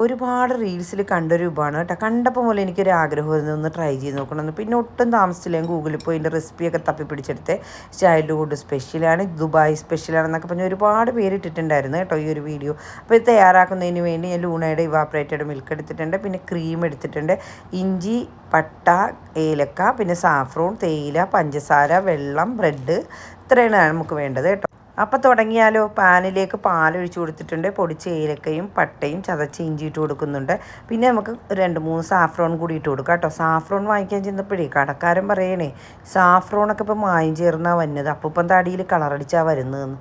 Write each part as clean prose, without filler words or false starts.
ഒരുപാട് റീൽസിൽ കണ്ടൊരു വിഭവമാണ് കേട്ടോ. കണ്ടപ്പോൾ മുതൽ എനിക്കൊരു ആഗ്രഹമായിരുന്നു ഒന്ന് ട്രൈ ചെയ്ത് നോക്കണമെന്ന്. പിന്നെ ഒട്ടും താമസിച്ചില്ല, ഞാൻ ഗൂഗിളിൽ പോയി ഇതിൻ്റെ റെസിപ്പിയൊക്കെ തപ്പി പിടിച്ചെടുത്ത്. ചൈൽഡ്ഹുഡ് സ്പെഷ്യലാണ്, ദുബായ് സ്പെഷ്യലാണെന്നൊക്കെ പറഞ്ഞ് ഒരുപാട് പേര് ഇട്ടിട്ടുണ്ടായിരുന്നു കേട്ടോ ഈ ഒരു വീഡിയോ. അപ്പോൾ ഇത് തയ്യാറാക്കുന്നതിന് വേണ്ടി ഞാൻ ലൂണയുടെ ഇവാപ്പറേറ്റഡ് മിൽക്ക് എടുത്തിട്ടുണ്ട്, പിന്നെ ക്രീം എടുത്തിട്ടുണ്ട്, ഇഞ്ചി, പട്ട, ഏലക്ക, പിന്നെ സാഫ്രോൺ, തേയില, പഞ്ചസാര, വെള്ളം, ബ്രെഡ്, ഇത്രയാണ് നമുക്ക് വേണ്ടത് കേട്ടോ. അപ്പോൾ തുടങ്ങിയാലോ. പാനിലേക്ക് പാലൊഴിച്ച് കൊടുത്തിട്ടുണ്ട്, പൊടിച്ച ഏലക്കയും പട്ടയും ചതച്ച ഇഞ്ചി ഇട്ട് കൊടുക്കുന്നുണ്ട്. പിന്നെ നമുക്ക് 2-3 സാഫ്രോൺ കൂടി ഇട്ട് കൊടുക്കാം കേട്ടോ. സാഫ്രോൺ വാങ്ങിക്കാൻ ചെന്നപ്പോഴേ കടക്കാരൻ പറയണേ സാഫ്രോണൊക്കെ ഇപ്പോൾ മായം ചേർന്നാണ് വന്നത്, അപ്പം തടിയിൽ കളറടിച്ചാണ് വരുന്നതെന്ന്.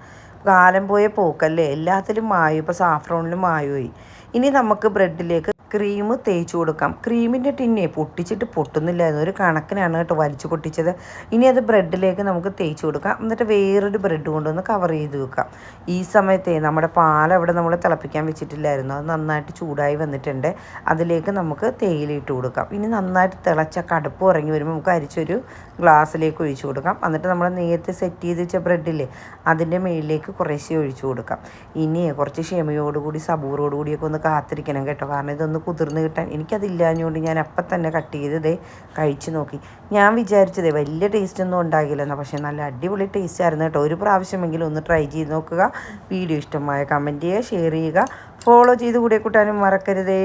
കാലം പോയ പോക്കല്ലേ, എല്ലാത്തിലും മായും, ഇപ്പോൾ സാഫ്രോണിലും മായുമായി. ഇനി നമുക്ക് ബ്രെഡിലേക്ക് ക്രീം തേച്ച് കൊടുക്കാം. ക്രീമിൻ്റെ ടിന്നെ പൊട്ടിച്ചിട്ട് പൊട്ടുന്നില്ലായിരുന്നു, ഒരു കണക്കിനാണ് കേട്ടോ വലിച്ചു പൊട്ടിച്ചത്. ഇനി അത് ബ്രെഡിലേക്ക് നമുക്ക് തേച്ച് കൊടുക്കാം. എന്നിട്ട് വേറൊരു ബ്രെഡ് കൊണ്ടുവന്ന് കവർ ചെയ്ത് വെക്കാം. ഈ സമയത്തെ നമ്മുടെ പാൽ അവിടെ നമ്മൾ തിളപ്പിക്കാൻ വെച്ചിട്ടില്ലായിരുന്നു, അത് നന്നായിട്ട് ചൂടായി വന്നിട്ടുണ്ട്. അതിലേക്ക് നമുക്ക് തേയില ഇട്ട് കൊടുക്കാം. ഇനി നന്നായിട്ട് തിളച്ച കടുപ്പ് ഇറങ്ങി വരുമ്പോൾ നമുക്ക് അരിച്ചൊരു ഗ്ലാസ്സിലേക്ക് ഒഴിച്ചു കൊടുക്കാം. എന്നിട്ട് നമ്മൾ നേരത്തെ സെറ്റ് ചെയ്ത് വെച്ച ബ്രെഡില്ലേ അതിൻ്റെ മുകളിലേക്ക് കുറേശ്ശെ ഒഴിച്ചു കൊടുക്കാം. ഇനി കുറച്ച് ക്ഷമയോടുകൂടി സബൂറോടുകൂടിയൊക്കെ ഒന്ന് കാത്തിരിക്കണം കേട്ടോ, കാരണം ഇതൊന്ന് കുതിർന്ന് കിട്ടാൻ. എനിക്കതില്ലാഞ്ഞുകൊണ്ട് ഞാൻ അപ്പം തന്നെ കട്ട് ചെയ്ത് കഴിച്ച് നോക്കി. ഞാൻ വിചാരിച്ചതേ വലിയ ടേസ്റ്റൊന്നും ഉണ്ടാകില്ലെന്നോ, പക്ഷേ നല്ല അടിപൊളി ടേസ്റ്റ് ആയിരുന്നു കേട്ടോ. ഒരു പ്രാവശ്യമെങ്കിലും ഒന്ന് ട്രൈ ചെയ്ത് നോക്കുക. വീഡിയോ ഇഷ്ടമായ കമൻറ്റ് ചെയ്യുക, ഷെയർ ചെയ്യുക, ഫോളോ ചെയ്ത് കൂടെ കൂട്ടാനും മറക്കരുതേ.